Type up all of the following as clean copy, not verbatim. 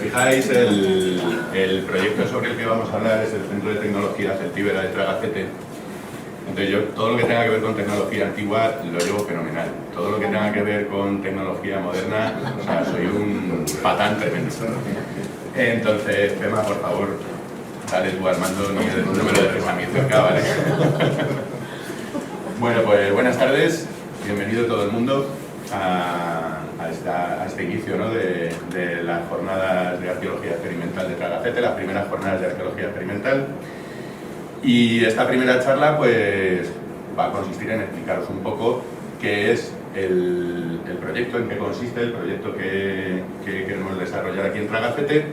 fijáis, el proyecto sobre el que vamos a hablar es el Centro de Tecnología Celtíbera de Tragacete. Entonces yo todo lo que tenga que ver con tecnología antigua lo llevo fenomenal. Todo lo que tenga que ver con tecnología moderna, o sea, soy un patán tremendo. Entonces, Pema, por favor, dale tú al mando, no me lo dejes a mí cerca, ¿vale? Bueno, pues buenas tardes, bienvenido todo el mundo a este inicio, ¿no?, de las jornadas de arqueología experimental de Tragacete, las primeras jornadas de arqueología experimental. Y esta primera charla pues va a consistir en explicaros un poco qué es el proyecto, en qué consiste el proyecto que queremos desarrollar aquí en Tragacete,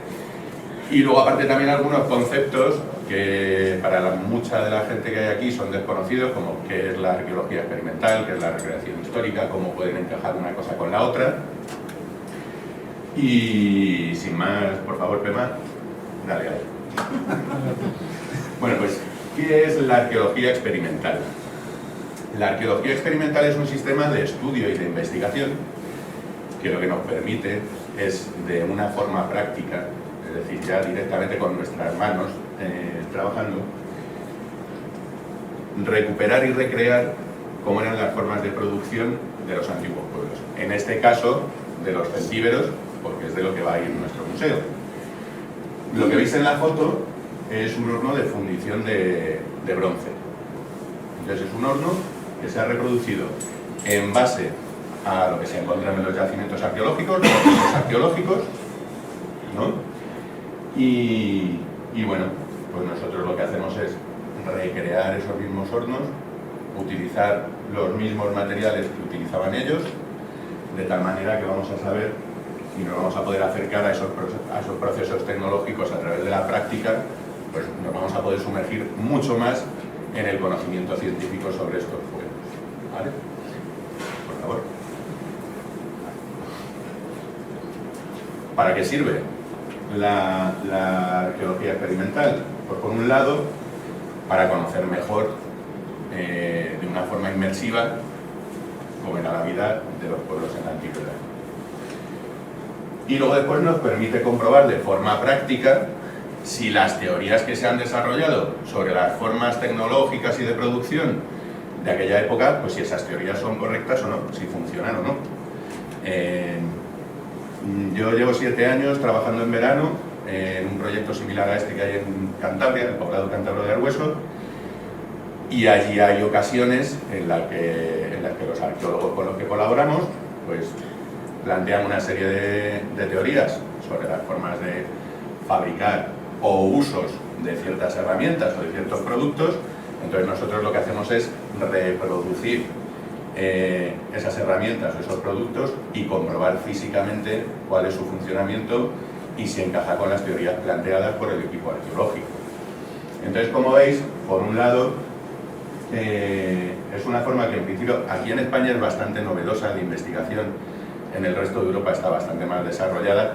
y luego aparte también algunos conceptos que para mucha de la gente que hay aquí son desconocidos, como qué es la arqueología experimental, qué es la recreación histórica, cómo pueden encajar una cosa con la otra. Y sin más, por favor, Pema, dale ahí. Bueno, pues, ¿qué es la arqueología experimental? La arqueología experimental es un sistema de estudio y de investigación que lo que nos permite es, de una forma práctica, es decir, ya directamente con nuestras manos trabajando, recuperar y recrear cómo eran las formas de producción de los antiguos pueblos. En este caso, de los celtíberos, porque es de lo que va a ir nuestro museo. Lo que veis en la foto es un horno de fundición de bronce. Entonces es un horno que se ha reproducido en base a lo que se encuentra en los yacimientos arqueológicos, los procesos arqueológicos, ¿no? Y bueno, pues nosotros lo que hacemos es recrear esos mismos hornos, utilizar los mismos materiales que utilizaban ellos, de tal manera que vamos a saber y nos vamos a poder acercar a esos procesos tecnológicos a través de la práctica. Pues nos vamos a poder sumergir mucho más en el conocimiento científico sobre estos pueblos, ¿vale? Por favor. ¿Para qué sirve la arqueología experimental? Pues por un lado, para conocer mejor, de una forma inmersiva, cómo era la vida de los pueblos en la antigüedad. Y luego después nos permite comprobar de forma práctica si las teorías que se han desarrollado sobre las formas tecnológicas y de producción de aquella época, pues si esas teorías son correctas o no, si funcionan o no. Yo llevo 7 años trabajando en verano en un proyecto similar a este que hay en Cantabria, el poblado cántabro de Arbueso, y allí hay ocasiones en las que los arqueólogos con los que colaboramos pues plantean una serie de teorías sobre las formas de fabricar o usos de ciertas herramientas o de ciertos productos. Entonces nosotros lo que hacemos es reproducir esas herramientas o esos productos y comprobar físicamente cuál es su funcionamiento y si encaja con las teorías planteadas por el equipo arqueológico. Entonces, como veis, por un lado, es una forma que en principio aquí en España es bastante novedosa de investigación, en el resto de Europa está bastante más desarrollada,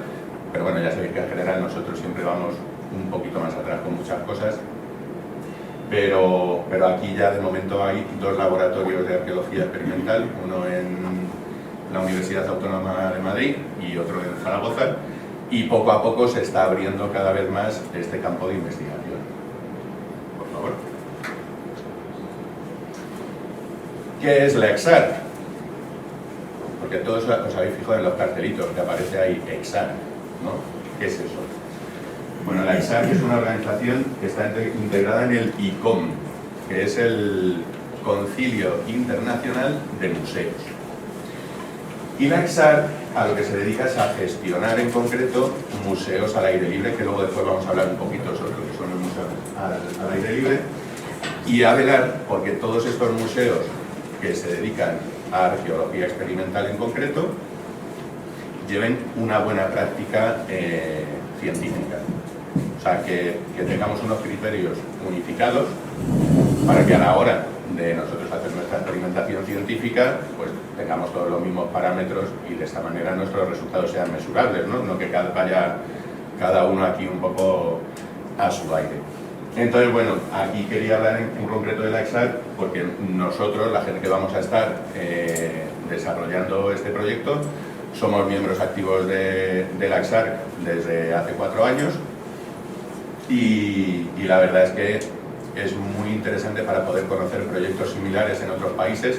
pero bueno, ya sabéis que en general nosotros siempre vamos un poquito más atrás con muchas cosas, pero aquí ya de momento hay 2 laboratorios de arqueología experimental, uno en la Universidad Autónoma de Madrid y otro en Zaragoza, y poco a poco se está abriendo cada vez más este campo de investigación. Por favor. ¿Qué es la EXAR? Porque todos os habéis fijado en los cartelitos que aparece ahí, EXAR, ¿no? ¿Qué es eso? Bueno, la EXAR es una organización que está integrada en el ICOM, que es el Concilio Internacional de Museos. Y la EXAR a lo que se dedica es a gestionar en concreto museos al aire libre, que luego después vamos a hablar un poquito sobre lo que son los museos al aire libre, y a velar porque todos estos museos que se dedican a arqueología experimental en concreto lleven una buena práctica científica. O sea, que tengamos unos criterios unificados para que a la hora de nosotros hacer nuestra experimentación científica, pues tengamos todos los mismos parámetros y de esta manera nuestros resultados sean mesurables, ¿no? No que vaya cada uno aquí un poco a su aire. Entonces, bueno, aquí quería hablar en concreto de la EXAR porque nosotros, la gente que vamos a estar desarrollando este proyecto, Somos miembros activos de la AXARC desde hace 4 años y la verdad es que es muy interesante para poder conocer proyectos similares en otros países.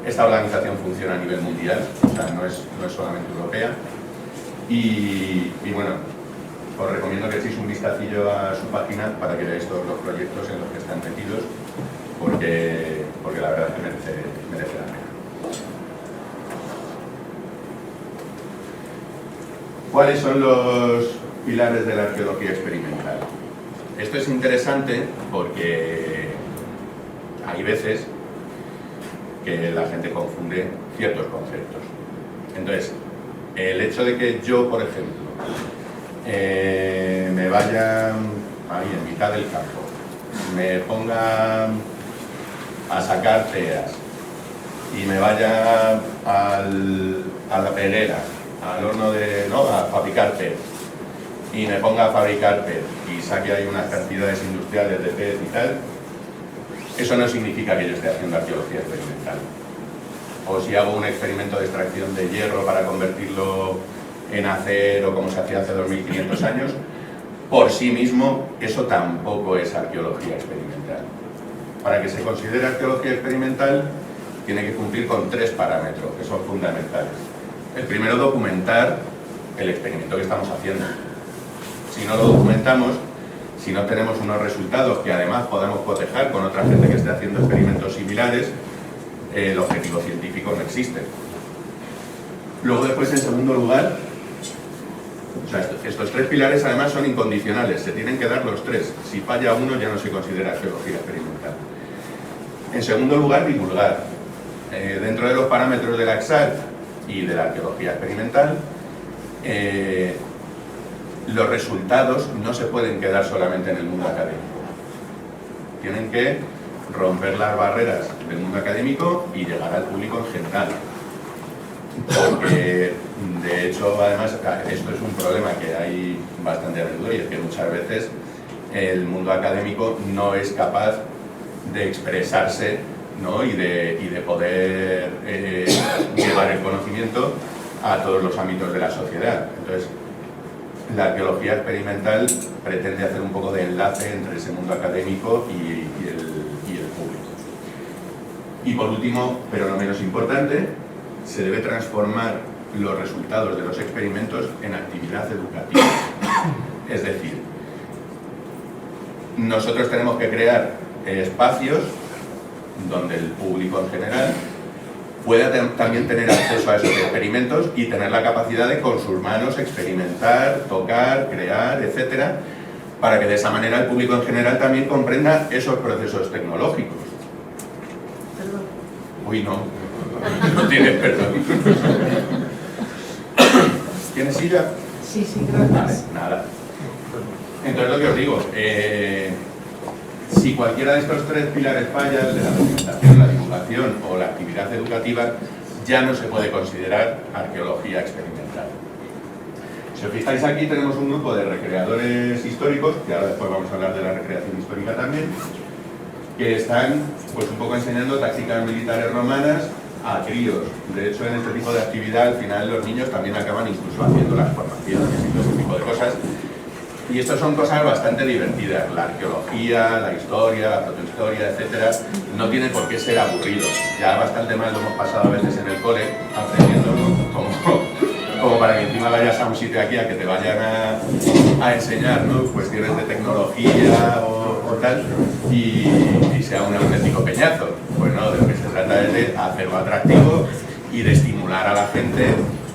Esta organización funciona a nivel mundial, o sea, no es solamente europea. Y bueno, os recomiendo que echéis un vistacillo a su página para que veáis todos los proyectos en los que están metidos, porque la verdad es que merece la pena. ¿Cuáles son los pilares de la arqueología experimental? Esto es interesante porque hay veces que la gente confunde ciertos conceptos. Entonces, el hecho de que yo, por ejemplo, me vaya ahí en mitad del campo, me ponga a sacar teas y me vaya a la pelera, al horno a fabricar pez, y me ponga a fabricar pez y saque ahí unas cantidades industriales de pez y tal, eso no significa que yo esté haciendo arqueología experimental. O si hago un experimento de extracción de hierro para convertirlo en acero, como se hacía hace 2500 años, por sí mismo eso tampoco es arqueología experimental. Para que se considere arqueología experimental tiene que cumplir con 3 parámetros que son fundamentales. El primero, documentar el experimento que estamos haciendo. Si no lo documentamos, si no tenemos unos resultados que además podamos cotejar con otra gente que esté haciendo experimentos similares, el objetivo científico no existe. Luego después, en segundo lugar, o sea, estos 3 pilares además son incondicionales, se tienen que dar los 3. Si falla uno ya no se considera arqueología experimental. En segundo lugar, divulgar. Dentro de los parámetros de la AXARC y de la arqueología experimental, los resultados no se pueden quedar solamente en el mundo académico. Tienen que romper las barreras del mundo académico y llegar al público en general. Porque, de hecho, además, esto es un problema que hay bastante a menudo, y es que muchas veces el mundo académico no es capaz de expresarse, ¿no? y de poder llevar el conocimiento a todos los ámbitos de la sociedad. Entonces, la arqueología experimental pretende hacer un poco de enlace entre ese mundo académico y el público. Y por último, pero no menos importante, se debe transformar los resultados de los experimentos en actividad educativa. Es decir, nosotros tenemos que crear espacios donde el público en general pueda también tener acceso a esos experimentos y tener la capacidad de con sus manos experimentar, tocar, crear, etcétera, para que de esa manera el público en general también comprenda esos procesos tecnológicos. Perdón. Uy, no tienes perdón. ¿Tienes silla? Sí, gracias. Vale, nada. Entonces, lo que os digo, si cualquiera de estos 3 pilares falla, el de la documentación, la divulgación o la actividad educativa, ya no se puede considerar arqueología experimental. Si os fijáis, aquí tenemos un grupo de recreadores históricos, que ahora después vamos a hablar de la recreación histórica también, que están pues un poco enseñando tácticas militares romanas a críos. De hecho, en este tipo de actividad, al final los niños también acaban incluso haciendo las formaciones y todo ese tipo de cosas. Y esto son cosas bastante divertidas. La arqueología, la historia, la protohistoria, etcétera, no tiene por qué ser aburrido. Ya bastante mal lo hemos pasado a veces en el cole, aprendiendo, ¿no? como para que encima vayas a un sitio aquí a que te vayan a enseñar, ¿no? Cuestiones de tecnología o tal, y sea un auténtico peñazo. Pues no, de lo que se trata es de hacerlo atractivo y de estimular a la gente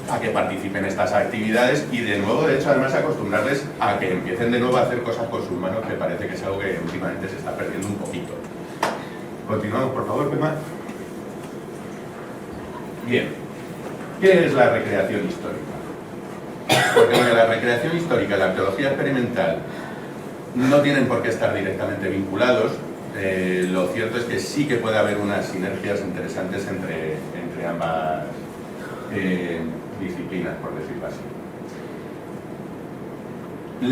a que participen en estas actividades y de nuevo, de hecho, además acostumbrarles a que empiecen de nuevo a hacer cosas con sus manos, que parece que es algo que últimamente se está perdiendo un poquito. Continuamos, por favor, Pema. Bien, ¿qué es la recreación histórica? Porque bueno, la recreación histórica y la arqueología experimental no tienen por qué estar directamente vinculados. Lo cierto es que sí que puede haber unas sinergias interesantes entre ambas disciplinas, por decirlo así.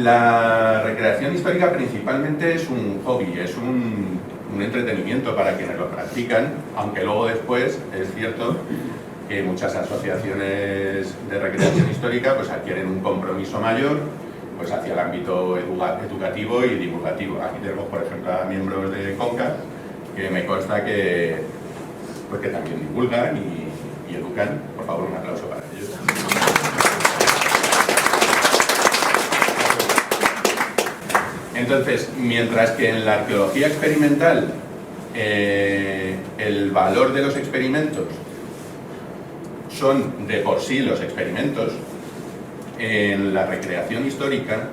La recreación histórica principalmente es un hobby, es un un entretenimiento para quienes lo practican, aunque luego después es cierto que muchas asociaciones de recreación histórica pues adquieren un compromiso mayor pues hacia el ámbito educativo y divulgativo. Aquí tenemos, por ejemplo, a miembros de CONCA que me consta que, pues, que también divulgan y educan. Por favor, un aplauso para ellos. Entonces, mientras que en la arqueología experimental el valor de los experimentos son de por sí los experimentos, en la recreación histórica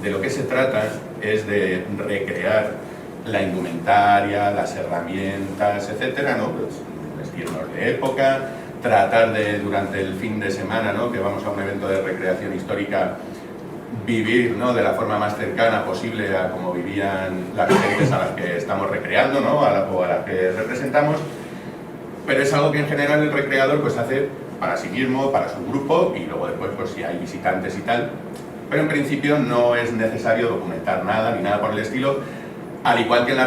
de lo que se trata es de recrear la indumentaria, las herramientas, etcétera, ¿no? Pues vestirnos de época, tratar de, durante el fin de semana, ¿no?, que vamos a un evento de recreación histórica, vivir, ¿no?, de la forma más cercana posible a como vivían las gentes a las que estamos recreando, ¿no?, o a las que representamos, pero es algo que en general el recreador pues hace para sí mismo, para su grupo, y luego después pues si hay visitantes y tal, pero en principio no es necesario documentar nada ni nada por el estilo, al igual que en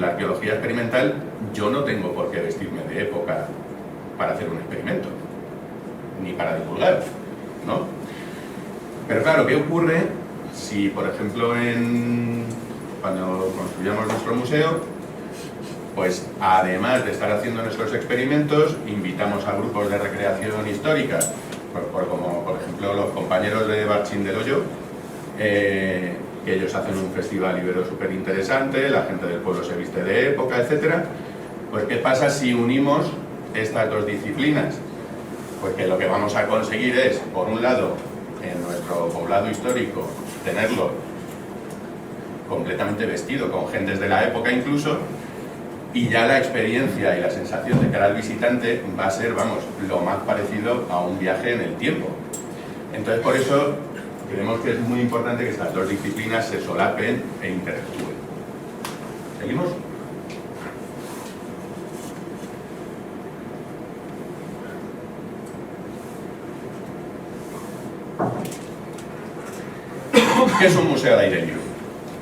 la arqueología experimental yo no tengo por qué vestirme de época para hacer un experimento, ni para divulgar, ¿no? Pero claro, ¿qué ocurre si, por ejemplo, cuando construyamos nuestro museo, pues además de estar haciendo nuestros experimentos, invitamos a grupos de recreación histórica, como por ejemplo los compañeros de Barchin del Hoyo, que ellos hacen un festival ibero súper interesante, la gente del pueblo se viste de época, etcétera? Pues ¿qué pasa si unimos estas dos disciplinas? Pues que lo que vamos a conseguir es, por un lado, en nuestro poblado histórico, tenerlo completamente vestido, con gentes de la época incluso, y ya la experiencia y la sensación de cara al visitante va a ser, vamos, lo más parecido a un viaje en el tiempo. Entonces, por eso, creemos que es muy importante que estas dos disciplinas se solapen e interactúen. ¿Seguimos? ¿Qué es un museo de aire libre?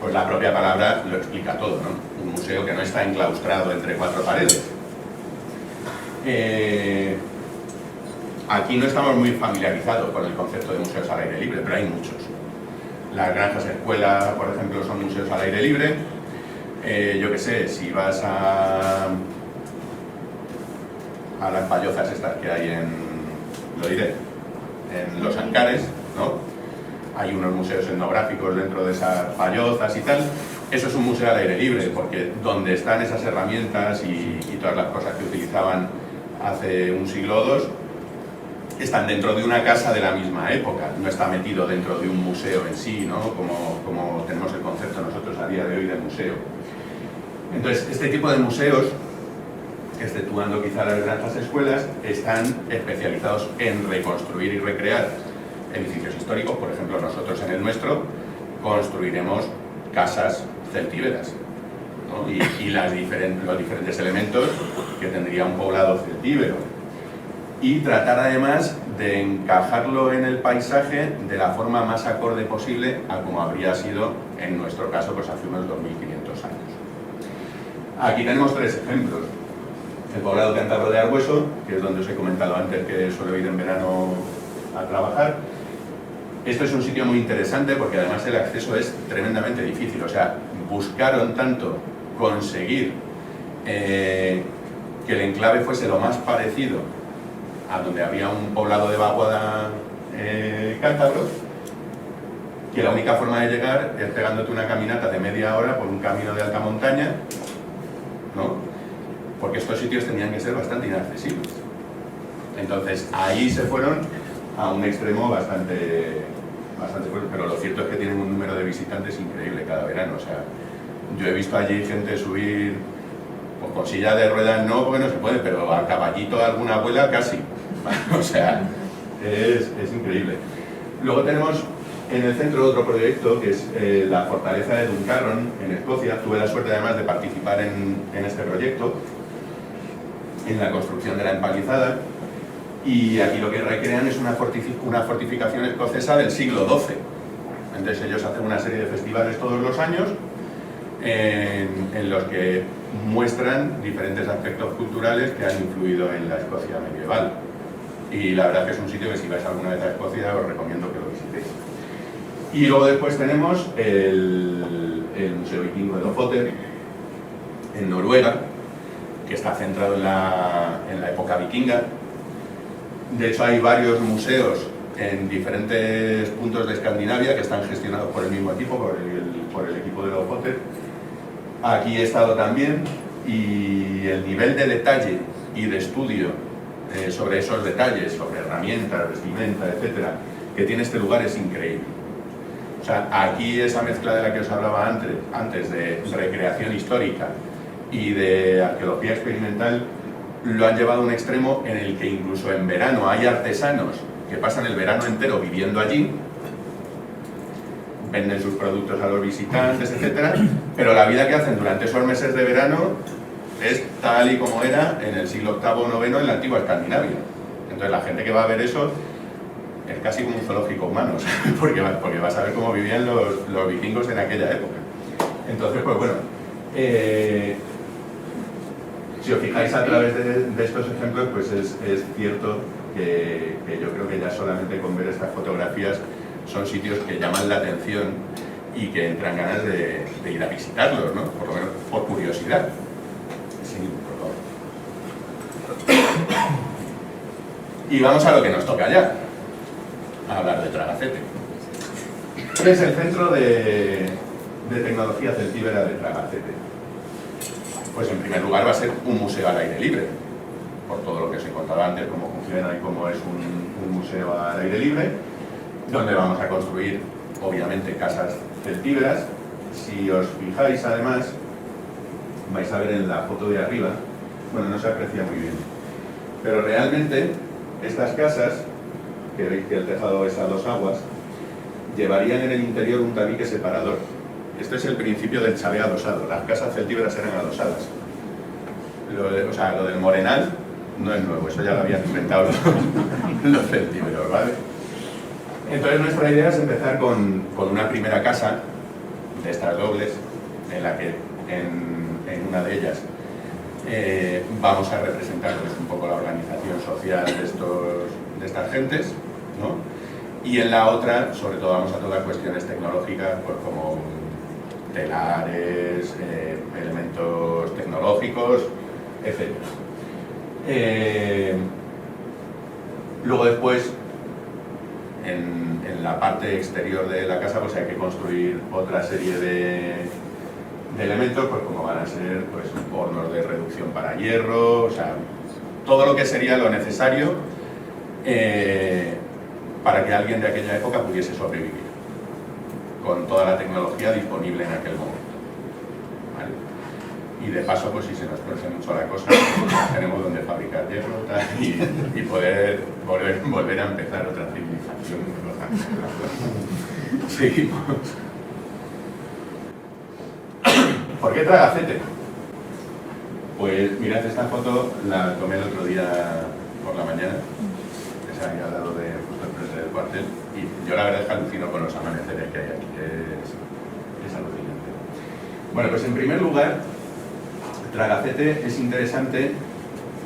Pues la propia palabra lo explica todo, ¿no? Un museo que no está enclaustrado entre cuatro paredes. Aquí no estamos muy familiarizados con el concepto de museos al aire libre, pero hay muchos. Las granjas escuela, por ejemplo, son museos al aire libre. Yo qué sé, si vas a las pallozas estas que hay en Los Ancares, ¿no? Hay unos museos etnográficos dentro de esas pallozas y tal. Eso es un museo al aire libre, porque donde están esas herramientas y todas las cosas que utilizaban hace un siglo o dos, están dentro de una casa de la misma época, no está metido dentro de un museo en sí, ¿no? Como tenemos el concepto nosotros a día de hoy de museo. Entonces, este tipo de museos, exceptuando quizá las granjas escuelas, están especializados en reconstruir y recrear edificios históricos. Por ejemplo, nosotros en el nuestro construiremos casas celtíberas, ¿no? y los diferentes elementos que tendría un poblado celtíbero, y tratar además de encajarlo en el paisaje de la forma más acorde posible a como habría sido en nuestro caso pues hace unos 2500 años. Aquí tenemos tres ejemplos. El poblado cántabro de Arbueso, que es donde os he comentado antes que suelo ir en verano a trabajar. Esto es un sitio muy interesante porque además el acceso es tremendamente difícil, o sea, buscaron tanto conseguir que el enclave fuese lo más parecido a donde había un poblado de vaguada cántabro, que la única forma de llegar es pegándote una caminata de media hora por un camino de alta montaña, ¿no? Porque estos sitios tenían que ser bastante inaccesibles. Entonces ahí se fueron a un extremo bastante fuerte, pero lo cierto es que tienen un número de visitantes increíble cada verano. O sea, yo he visto allí gente subir, pues con silla de ruedas no, porque no se puede, pero a caballito alguna abuela casi. O sea, es increíble. Luego tenemos en el centro otro proyecto que es la fortaleza de Duncarron en Escocia. Tuve la suerte además de participar en este proyecto, en la construcción de la empalizada. Y aquí lo que recrean es una fortificación escocesa del siglo XII. Entonces ellos hacen una serie de festivales todos los años en los que muestran diferentes aspectos culturales que han influido en la Escocia medieval. Y la verdad que es un sitio que si vais alguna vez a Escocia os recomiendo que lo visitéis. Y luego después tenemos el Museo Vikingo de Lofoten, en Noruega, que está centrado en la época vikinga. De hecho hay varios museos en diferentes puntos de Escandinavia que están gestionados por el mismo equipo, por el equipo de Lofoten. Aquí he estado también y el nivel de detalle y de estudio sobre esos detalles, sobre herramientas, vestimenta, etcétera, que tiene este lugar es increíble. O sea, aquí esa mezcla de la que os hablaba antes de recreación histórica y de arqueología experimental lo han llevado a un extremo en el que incluso en verano hay artesanos que pasan el verano entero viviendo allí, venden sus productos a los visitantes, etcétera, pero la vida que hacen durante esos meses de verano es tal y como era en el siglo VIII o IX en la antigua Escandinavia. Entonces la gente que va a ver eso es casi como un zoológico humano, porque vas a ver cómo vivían los vikingos en aquella época. Entonces, pues bueno, si os fijáis a través de estos ejemplos, pues es cierto que yo creo que ya solamente con ver estas fotografías son sitios que llaman la atención y que entran ganas de ir a visitarlos, ¿no? Por lo menos por curiosidad. Sin ningún problema. Y vamos a lo que nos toca ya, a hablar de Tragacete. ¿Qué es el Centro de Tecnología Celtíbera de Tragacete? Pues en primer lugar va a ser un museo al aire libre, por todo lo que os he contado antes, cómo funciona y cómo es un museo al aire libre, donde vamos a construir, obviamente, casas celtíberas. Si os fijáis, además, vais a ver en la foto de arriba, bueno, no se aprecia muy bien, pero realmente estas casas, que veis que el tejado es a dos aguas, llevarían en el interior un tabique separador. Este es el principio del chalet adosado. Las casas celtíberas eran adosadas. Lo del morenal no es nuevo, eso ya lo habían inventado los celtíberos, ¿vale? Entonces nuestra idea es empezar con una primera casa de estas dobles, en la que en una de ellas vamos a representar pues, un poco la organización social de estas gentes, ¿no? Y en la otra, sobre todo, vamos a tocar cuestiones tecnológicas, pues como telares, elementos tecnológicos, etc. Luego después, en la parte exterior de la casa, pues hay que construir otra serie de elementos, pues como van a ser pues, hornos de reducción para hierro, o sea, todo lo que sería lo necesario para que alguien de aquella época pudiese sobrevivir, con toda la tecnología disponible en aquel momento. ¿Vale? Y de paso, pues si se nos tuerce mucho la cosa, pues, tenemos donde fabricar hierro tal, y poder volver a empezar otra civilización. Seguimos. ¿Por qué Tragacete? Pues mirad, esta foto la tomé el otro día por la mañana, que es ahí al lado de justo enfrente del cuartel, y yo la verdad es que alucino con los amaneceres que hay aquí, es alucinante. Bueno, pues en primer lugar, Tragacete es interesante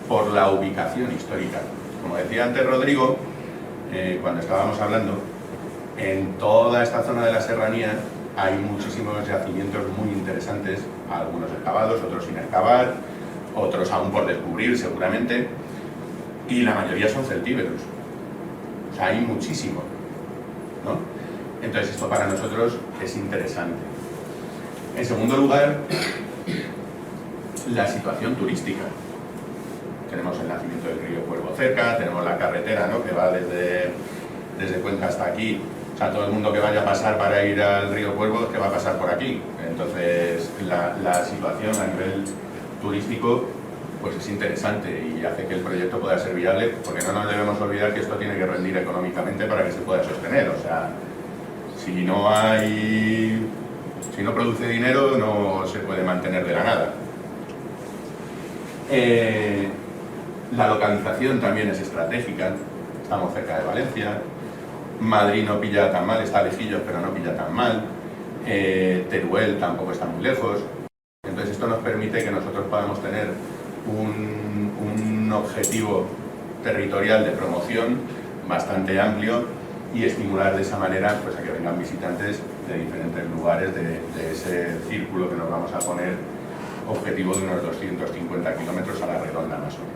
por la ubicación histórica. Como decía antes Rodrigo, cuando estábamos hablando, en toda esta zona de la serranía hay muchísimos yacimientos muy interesantes, algunos excavados, otros sin excavar, otros aún por descubrir seguramente, y la mayoría son celtíberos. O sea, hay muchísimo, ¿no? Entonces esto para nosotros es interesante. En segundo lugar, la situación turística. Tenemos el nacimiento del río Cuervo cerca, tenemos la carretera, ¿no?, que va desde Cuenca hasta aquí. O sea, todo el mundo que vaya a pasar para ir al río Cuervo es que va a pasar por aquí. Entonces, la situación a nivel turístico pues es interesante y hace que el proyecto pueda ser viable, porque no nos debemos olvidar que esto tiene que rendir económicamente para que se pueda sostener. O sea, si no produce dinero, no se puede mantener de la nada. La localización también es estratégica, estamos cerca de Valencia. Madrid no pilla tan mal, está lejillos pero no pilla tan mal. Teruel tampoco está muy lejos. Entonces esto nos permite que nosotros podamos tener un objetivo territorial de promoción bastante amplio y estimular de esa manera pues, a que vengan visitantes de diferentes lugares de ese círculo que nos vamos a poner objetivo de unos 250 kilómetros a la redonda más o menos.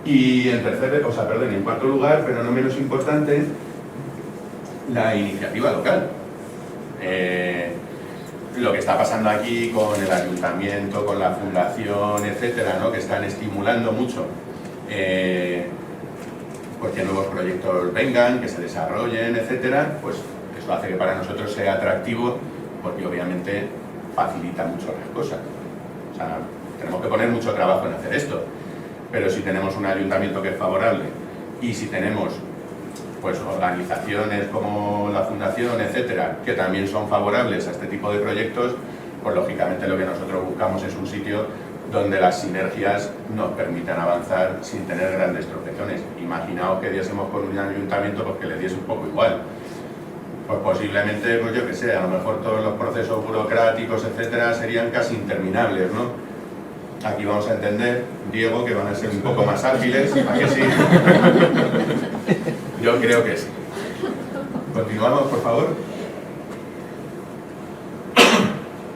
Y en cuarto lugar, pero no menos importante, la iniciativa local. Lo que está pasando aquí con el ayuntamiento, con la fundación, etcétera, ¿no? Que están estimulando mucho pues que nuevos proyectos vengan, que se desarrollen, etcétera, pues eso hace que para nosotros sea atractivo porque obviamente facilita mucho las cosas. O sea, tenemos que poner mucho trabajo en hacer esto, pero si tenemos un ayuntamiento que es favorable y si tenemos pues organizaciones como la fundación, etcétera, que también son favorables a este tipo de proyectos, pues lógicamente lo que nosotros buscamos es un sitio donde las sinergias nos permitan avanzar sin tener grandes tropezones. Imaginaos que diésemos con un ayuntamiento pues que le diese un poco igual. Pues posiblemente, pues yo que sé, a lo mejor todos los procesos burocráticos, etcétera, serían casi interminables, ¿no? Aquí vamos a entender, Diego, que van a ser un poco más ágiles, ¿a que sí? Yo creo que sí. Continuamos, por favor.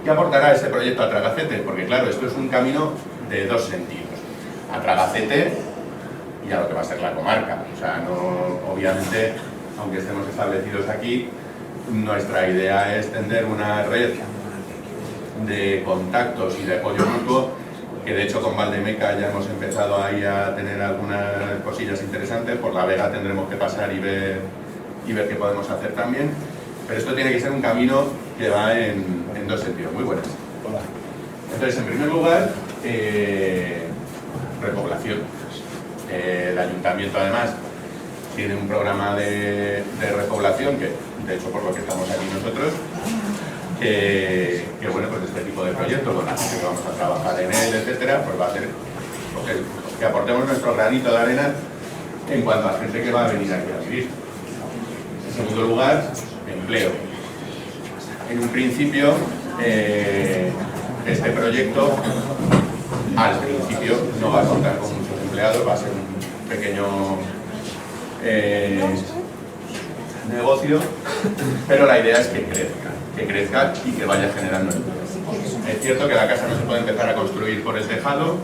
¿Qué aportará este proyecto a Tragacete? Porque claro, esto es un camino de dos sentidos. A Tragacete y a lo que va a ser la comarca. O sea, no, obviamente, aunque estemos establecidos aquí, nuestra idea es tender una red de contactos y de apoyo mutuo, que de hecho con Valdemeca ya hemos empezado ahí a tener algunas cosillas interesantes. Por La Vega tendremos que pasar y ver qué podemos hacer también. Pero esto tiene que ser un camino que va en dos sentidos. Muy buenas. Hola. Entonces, en primer lugar, repoblación. El ayuntamiento, además, tiene un programa de repoblación, que de hecho por lo que estamos aquí nosotros, que bueno, pues este tipo de proyectos, con la gente que vamos a trabajar en él, etcétera, pues va a ser que aportemos nuestro granito de arena en cuanto a gente que va a venir aquí a vivir. En segundo lugar, empleo. En un principio, este proyecto, al principio, no va a contar con muchos empleados, va a ser un pequeño negocio, pero la idea es que crezca y que vaya generando empleos. Es cierto que la casa no se puede empezar a construir por el tejado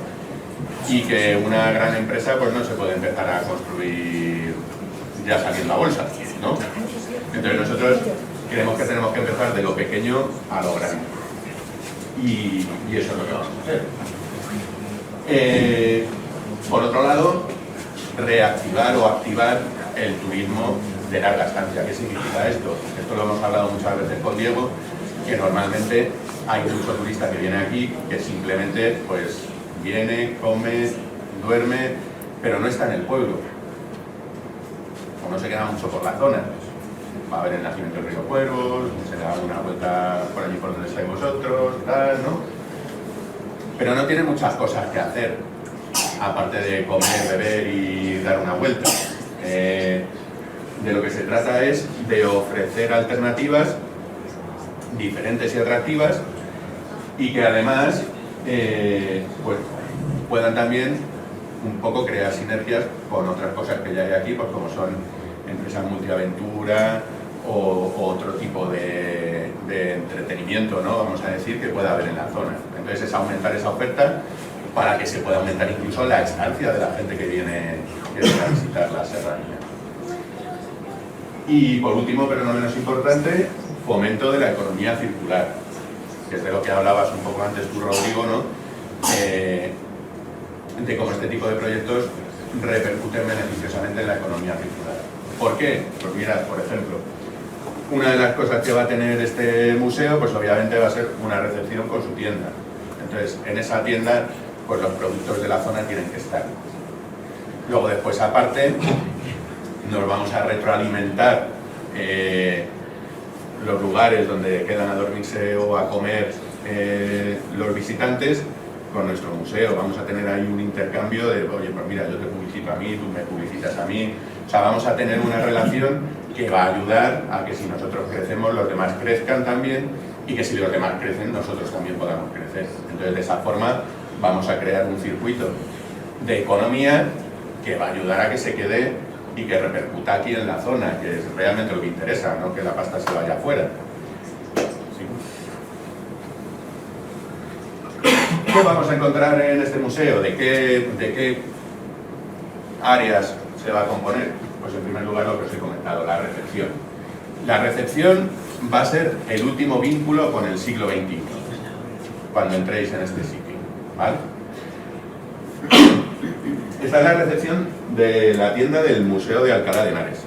y que una gran empresa pues no se puede empezar a construir ya saliendo a bolsa, ¿no? Entonces nosotros creemos que tenemos que empezar de lo pequeño a lo grande y eso es lo que vamos a hacer. Por otro lado, reactivar o activar el turismo de larga estancia. ¿Qué significa esto? Esto lo hemos hablado muchas veces con Diego, que normalmente hay mucho turista que viene aquí, que simplemente pues viene, come, duerme, pero no está en el pueblo, o no se queda mucho por la zona. Va a ver el nacimiento del río Cuervos, se da una vuelta por allí por donde estáis vosotros, tal, ¿no? Pero no tiene muchas cosas que hacer, aparte de comer, beber y dar una vuelta. De lo que se trata es de ofrecer alternativas diferentes y atractivas y que además pues, puedan también un poco crear sinergias con otras cosas que ya hay aquí, pues como son empresas multiaventura o otro tipo de entretenimiento, ¿no? Vamos a decir, que pueda haber en la zona. Entonces es aumentar esa oferta para que se pueda aumentar incluso la estancia de la gente que viene a visitar la serranía. Y por último, pero no menos importante, fomento de la economía circular, que es de lo que hablabas un poco antes tú, Rodrigo, ¿no? De cómo este tipo de proyectos repercuten beneficiosamente en la economía circular. ¿Por qué? Pues mirad, por ejemplo, una de las cosas que va a tener este museo, pues obviamente va a ser una recepción con su tienda. Entonces, en esa tienda, pues los productos de la zona tienen que estar. Luego, después, aparte, nos vamos a retroalimentar los lugares donde quedan a dormirse o a comer los visitantes con nuestro museo. Vamos a tener ahí un intercambio de, oye, pues mira, yo te publicito a mí, tú me publicitas a mí, O sea, vamos a tener una relación que va a ayudar a que si nosotros crecemos, los demás crezcan también, y que si los demás crecen, nosotros también podamos crecer. Entonces, de esa forma, vamos a crear un circuito de economía que va a ayudar a que se quede y que repercuta aquí en la zona, que es realmente lo que interesa, no que la pasta se vaya afuera. ¿Sí? ¿Qué vamos a encontrar en este museo? ¿De qué áreas se va a componer? Pues en primer lugar lo que os he comentado, la recepción. La recepción va a ser el último vínculo con el siglo XXI, cuando entréis en este sitio, ¿vale? Esta es la recepción de la tienda del Museo de Alcalá de Henares.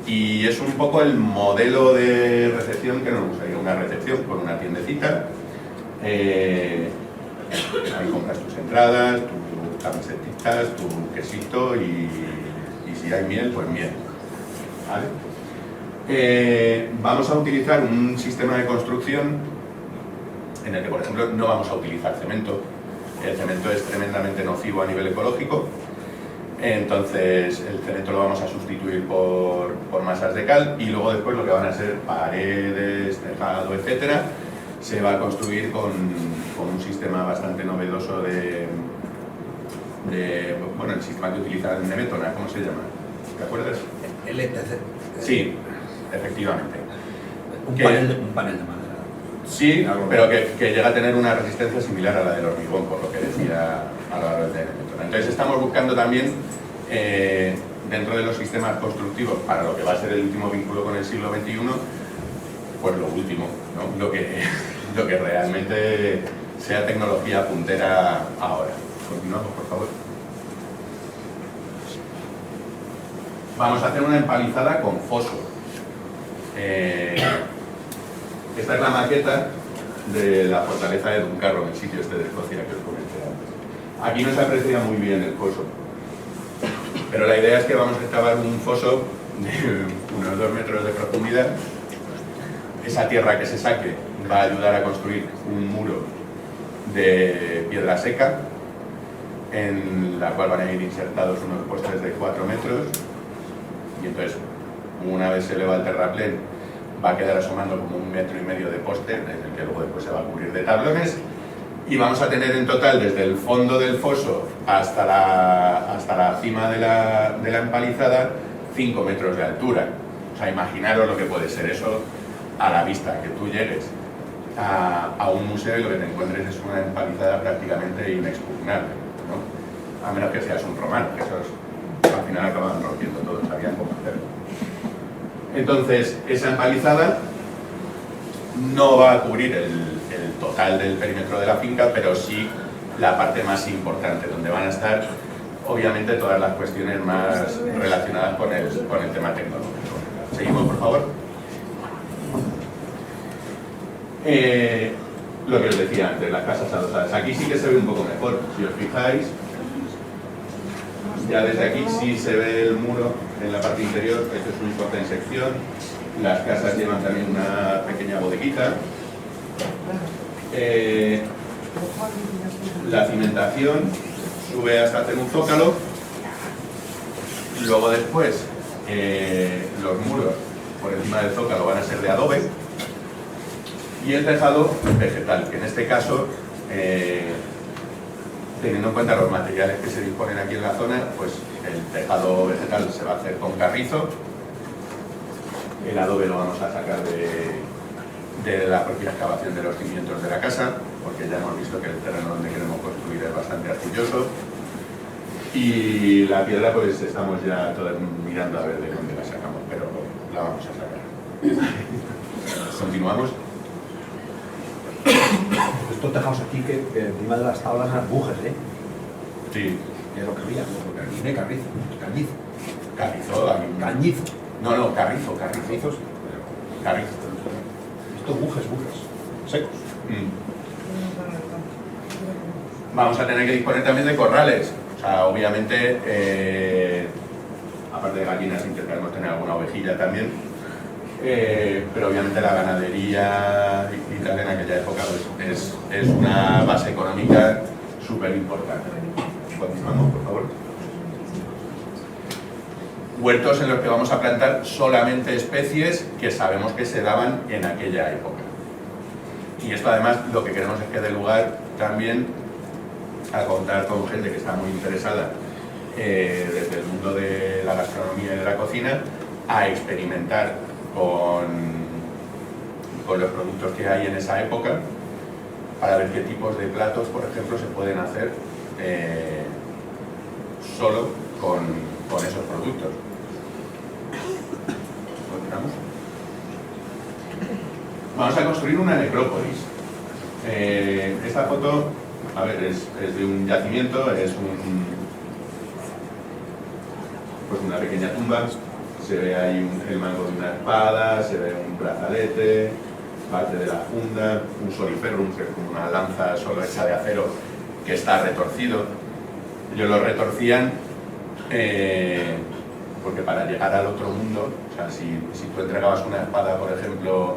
Y es un poco el modelo de recepción que nos gustaría, una recepción con una tiendecita. Ahí compras tus entradas, tus camisetitas, tu quesito y si hay miel, pues miel. ¿Vale? Vamos a utilizar un sistema de construcción en el que, por ejemplo, no vamos a utilizar cemento. El cemento es tremendamente nocivo a nivel ecológico, entonces el cemento lo vamos a sustituir por masas de cal, y luego después lo que van a ser paredes, tejado, etcétera, se va a construir con un sistema bastante novedoso bueno, el sistema que utilizan en Nemetona, ¿cómo se llama? ¿Te acuerdas? El ETC. Sí, efectivamente. Un panel de madera. Sí, pero que llega a tener una resistencia similar a la del hormigón, por lo que decía Álvaro de Nemetona. Entonces estamos buscando también, dentro de los sistemas constructivos, para lo que va a ser el último vínculo con el siglo XXI, pues lo último, ¿no? Lo que realmente sea tecnología puntera ahora. Continuamos, por favor. Vamos a hacer una empalizada con foso. Esta es la maqueta de la fortaleza de Duncarron, el sitio este de Escocia que os comenté antes. Aquí no se aprecia muy bien el foso, pero la idea es que vamos a excavar un foso de unos 2 metros de profundidad. Esa tierra que se saque va a ayudar a construir un muro de piedra seca, en la cual van a ir insertados unos postes de 4 metros, y entonces, una vez se eleva el terraplén, va a quedar asomando como 1,5 metros de poste, en el que luego después se va a cubrir de tablones, y vamos a tener en total, desde el fondo del foso hasta la cima de la empalizada, 5 metros de altura. O sea, imaginaros lo que puede ser eso a la vista, que tú llegues a un museo y lo que te encuentres es una empalizada prácticamente inexpugnable, ¿no? A menos que seas un romano, que esos al final acaban rompiendo todo, sabían cómo hacerlo. Entonces, esa empalizada no va a cubrir el total del perímetro de la finca, pero sí la parte más importante, donde van a estar, obviamente, todas las cuestiones más relacionadas con el tema tecnológico. Seguimos, por favor. Lo que os decía antes, las casas adosadas. Aquí sí que se ve un poco mejor. Si os fijáis, ya desde aquí sí se ve el muro en la parte interior. Esto es un corte en sección. Las casas llevan también una pequeña bodeguita. La cimentación sube hasta hacer un zócalo. Luego después los muros por encima del zócalo van a ser de adobe. Y el tejado vegetal, que en este caso, teniendo en cuenta los materiales que se disponen aquí en la zona, pues el tejado vegetal se va a hacer con carrizo. El adobe lo vamos a sacar de la propia excavación de los cimientos de la casa, porque ya hemos visto que el terreno donde queremos construir es bastante arcilloso. Y la piedra, pues estamos ya todos mirando a ver de dónde la sacamos, pero la vamos a sacar. Continuamos. Estos tejados aquí que encima de las tablas eran bujes, ¿eh? Sí. Es lo que había, porque aquí no hay carrizo. Cañizo. Carrizo, hay un... Cañizo. No, carrizo. Carrizo. Estos bujes. Secos. Vamos a tener que disponer también de corrales. O sea, obviamente, aparte de gallinas, intentaremos tener alguna ovejilla también. Pero obviamente la ganadería y tal en aquella época pues, es una base económica súper importante. Continuamos, por favor. huertos en los que vamos a plantar solamente especies que sabemos que se daban en aquella época. Y esto además lo que queremos es que dé lugar también a contar con gente que está muy interesada desde el mundo de la gastronomía y de la cocina, a experimentar con los productos que hay en esa época, para ver qué tipos de platos, por ejemplo, se pueden hacer solo con esos productos. ¿Continuamos? Vamos a construir una necrópolis. Esta foto, a ver, es de un yacimiento, es pues una pequeña tumba. Se ve ahí el mango de una espada, se ve un brazalete, parte de la funda, un soliferrum, que es como una lanza solo hecha de acero que está retorcido. Ellos lo retorcían porque para llegar al otro mundo, o sea, si tú entregabas una espada, por ejemplo,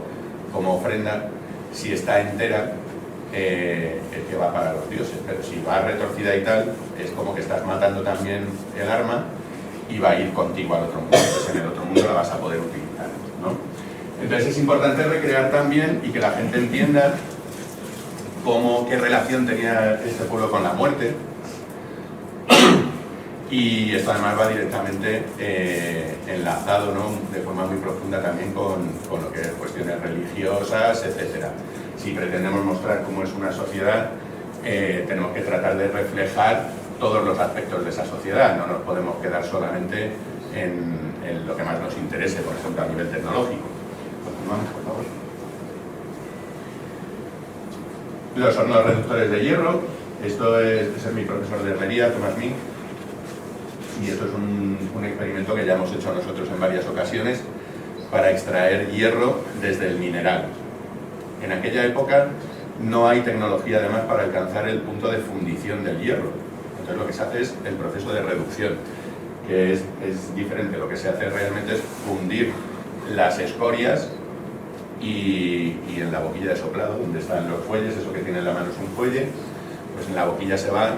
como ofrenda, si está entera, es que va para los dioses, pero si va retorcida y tal, es como que estás matando también el arma y va a ir contigo al otro mundo, entonces en el otro mundo la vas a poder utilizar, ¿no? Entonces es importante recrear también y que la gente entienda qué relación tenía este pueblo con la muerte, y esto además va directamente enlazado, ¿no?, de forma muy profunda también con lo que es cuestiones religiosas, etc. Si pretendemos mostrar cómo es una sociedad, tenemos que tratar de reflejar todos los aspectos de esa sociedad, no nos podemos quedar solamente en lo que más nos interese, por ejemplo, a nivel tecnológico. Continuamos, por favor. Los hornos reductores de hierro. Este es mi profesor de herrería, Tomás Mink, y esto es un experimento que ya hemos hecho nosotros en varias ocasiones para extraer hierro desde el mineral. En aquella época no hay tecnología además para alcanzar el punto de fundición del hierro. Entonces lo que se hace es el proceso de reducción, que es diferente. Lo que se hace realmente es fundir las escorias y en la boquilla de soplado, donde están los fuelles, eso que tiene en la mano es un fuelle, pues en la boquilla se van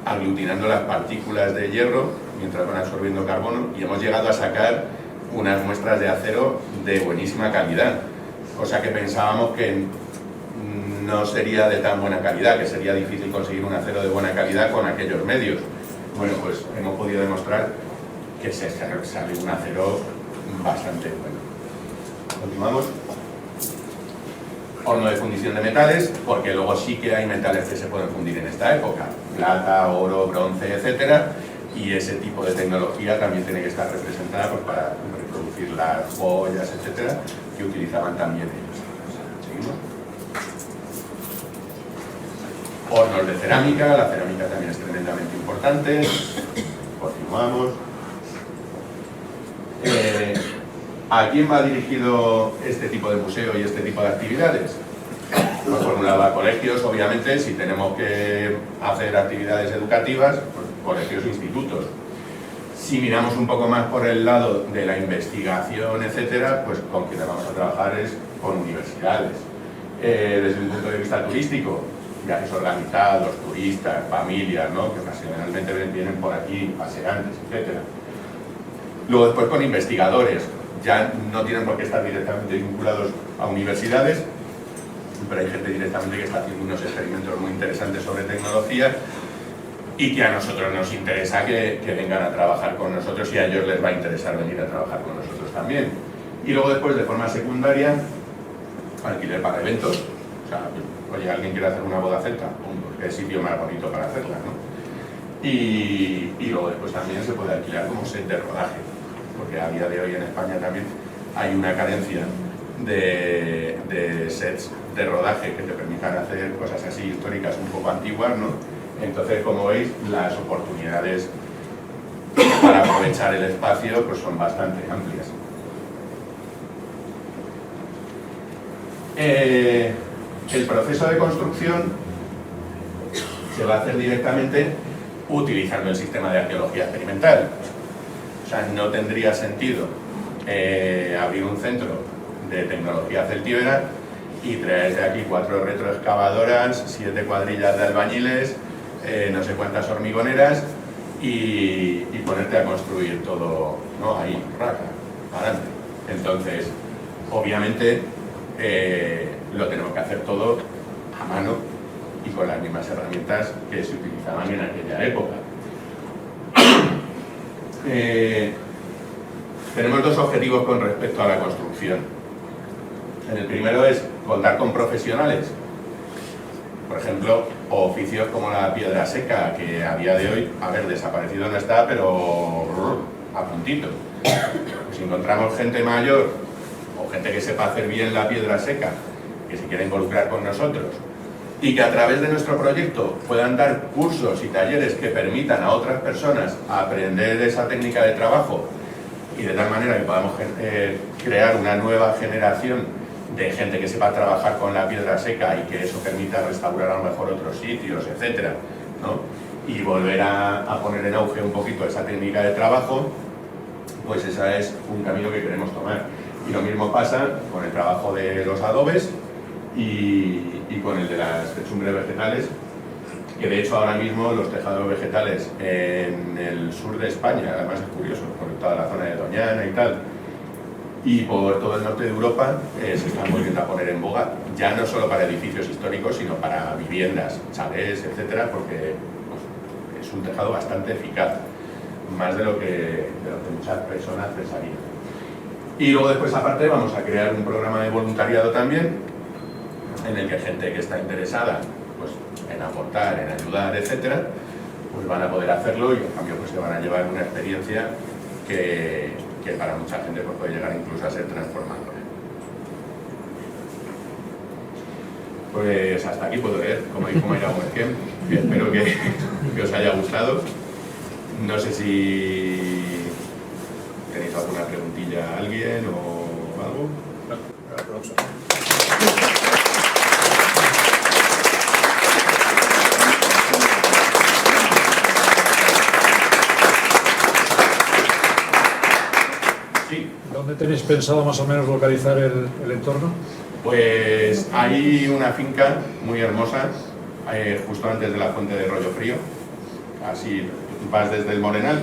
aglutinando las partículas de hierro mientras van absorbiendo carbono, y hemos llegado a sacar unas muestras de acero de buenísima calidad, cosa que pensábamos que no sería de tan buena calidad, que sería difícil conseguir un acero de buena calidad con aquellos medios. Bueno, pues hemos podido demostrar que se sale un acero bastante bueno. Continuamos. Horno de fundición de metales, porque luego sí que hay metales que se pueden fundir en esta época, plata, oro, bronce, etcétera, y ese tipo de tecnología también tiene que estar representada pues, para reproducir las joyas, etcétera, que utilizaban también ellos. ¿Seguimos? Hornos de cerámica, la cerámica también es tremendamente importante. Continuamos. ¿A quién va dirigido este tipo de museo y este tipo de actividades? Pues formulado a colegios, obviamente, si tenemos que hacer actividades educativas, pues colegios e institutos. Si miramos un poco más por el lado de la investigación, etcétera, pues con quienes vamos a trabajar es con universidades. Desde un punto de vista turístico, viajes organizados, turistas, familias, ¿no?, que ocasionalmente vienen por aquí, paseantes, etcétera. Luego después con investigadores, ya no tienen por qué estar directamente vinculados a universidades, pero hay gente directamente que está haciendo unos experimentos muy interesantes sobre tecnología y que a nosotros nos interesa que vengan a trabajar con nosotros, y a ellos les va a interesar venir a trabajar con nosotros también. Y luego después, de forma secundaria, alquiler para eventos. O sea, oye, alguien quiere hacer una boda cerca, qué sitio más bonito para hacerla, ¿no? Y luego después también se puede alquilar como set de rodaje, porque a día de hoy en España también hay una carencia de sets de rodaje que te permitan hacer cosas así históricas un poco antiguas, ¿no? Entonces, como veis, las oportunidades para aprovechar el espacio pues son bastante amplias. El proceso de construcción se va a hacer directamente utilizando el sistema de arqueología experimental. O sea, no tendría sentido abrir un centro de tecnología celtíbera y traer de aquí 4 retroexcavadoras, 7 cuadrillas de albañiles, no sé cuántas hormigoneras, y ponerte a construir todo, ¿no? Ahí, raca, adelante. Entonces, obviamente, lo tenemos que hacer todo a mano y con las mismas herramientas que se utilizaban en aquella época. Tenemos dos objetivos con respecto a la construcción. El primero es contar con profesionales, por ejemplo, oficios como la piedra seca, que a día de hoy, a ver, desaparecido no está, pero a puntito. Si encontramos gente mayor o gente que sepa hacer bien la piedra seca, que se quiera involucrar con nosotros, y que a través de nuestro proyecto puedan dar cursos y talleres que permitan a otras personas aprender esa técnica de trabajo y de tal manera que podamos crear una nueva generación de gente que sepa trabajar con la piedra seca y que eso permita restaurar a lo mejor otros sitios, etcétera, ¿no? Y volver a poner en auge un poquito esa técnica de trabajo, pues ese es un camino que queremos tomar. Y lo mismo pasa con el trabajo de los adobes y con el de las techumbres vegetales, que de hecho ahora mismo los tejados vegetales en el sur de España, además es curioso, por toda la zona de Doñana y tal, y por todo el norte de Europa se están volviendo a poner en boga, ya no solo para edificios históricos, sino para viviendas, chalés, etcétera, porque pues, es un tejado bastante eficaz, más de lo que muchas personas pensarían. Y luego después, aparte, vamos a crear un programa de voluntariado también, en el que gente que está interesada pues, en aportar, en ayudar, etcétera, pues van a poder hacerlo y en cambio pues se van a llevar una experiencia que para mucha gente pues, puede llegar incluso a ser transformadora. Pues hasta aquí puedo leer, como dijo Mayra Gómez, que espero que os haya gustado. No sé si tenéis alguna preguntilla a alguien o algo. Aplauso. ¿Dónde tenéis pensado más o menos localizar el entorno? Pues hay una finca muy hermosa, justo antes de la fuente de Rollo Frío. Así vas desde el Morenal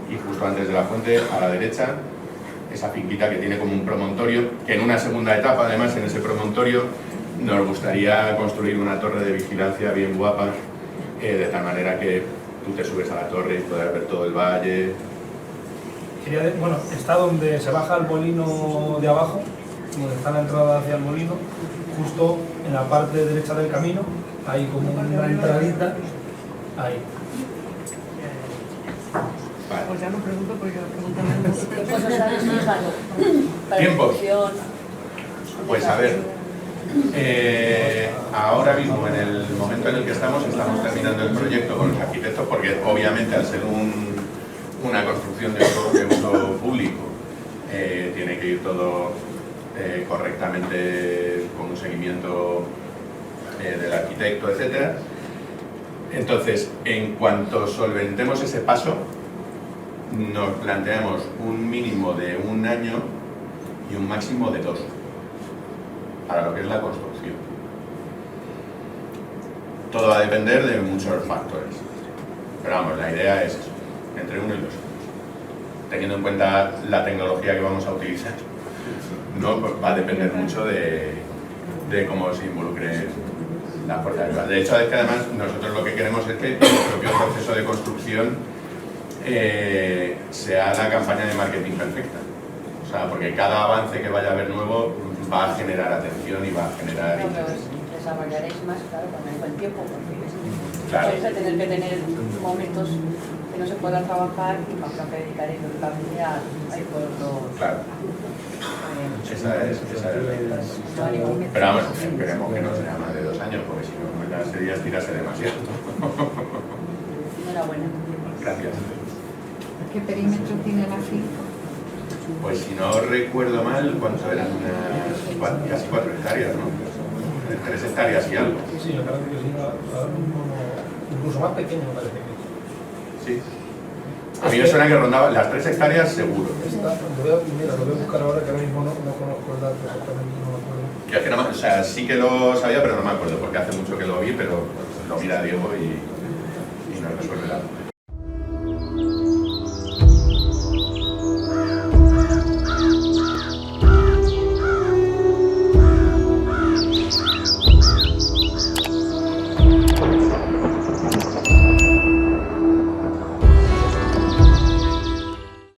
y justo antes de la fuente, a la derecha, esa finquita que tiene como un promontorio, que en una segunda etapa, además, en ese promontorio, nos gustaría construir una torre de vigilancia bien guapa, de tal manera que tú te subes a la torre y puedas ver todo el valle. Bueno, está donde se baja el molino de abajo, donde está la entrada hacia el molino, justo en la parte derecha del camino, hay como una entradita, ahí. Vale. Pues ya no pregunto porque preguntan ¿Qué cosas están fijando? ¿Tiempos? Producción, Pues a ver, ahora mismo, en el momento en el que estamos terminando el proyecto con los arquitectos, porque obviamente al ser una construcción de uso público, tiene que ir todo correctamente con un seguimiento del arquitecto, etc. Entonces, en cuanto solventemos ese paso, nos planteamos un mínimo de 1 año y un máximo de 2 para lo que es la construcción. Todo va a depender de muchos factores, pero vamos, la idea es eso, entre 1 y 2 años, teniendo en cuenta la tecnología que vamos a utilizar. No, pues va a depender mucho de cómo se involucre la fuerza de ayuda. De hecho, es que además nosotros lo que queremos es que el propio proceso de construcción sea la campaña de marketing perfecta. O sea, porque cada avance que vaya a haber nuevo va a generar atención y va a generar no, interés. pero desarrollaréis más, claro, con el buen tiempo, porque Claro. vais a tener que tener momentos que no se puedan trabajar y más que dedicaréis lógicamente a pueblos. Claro. Esa es la idea. Pero vamos, esperemos que no sea más de 2 años, porque si no, ya sería estirarse demasiado. Enhorabuena. Gracias. ¿Qué perímetro tiene la finca? Pues si no recuerdo mal, ¿cuánto eran? Casi 4 hectáreas, ¿no? 3 hectáreas y algo. Sí, me parece que sí, ahora mismo incluso más pequeño me parece que Sí. A mí me suena que rondaba las 3 hectáreas seguro. está. Mira, lo voy a buscar ahora que ahora mismo no conozco el dato exactamente, no me acuerdo. Yo es que no, o sea, sí que lo sabía, pero no me acuerdo, porque hace mucho que lo vi, pero lo mira Diego y nos resuelve la duda.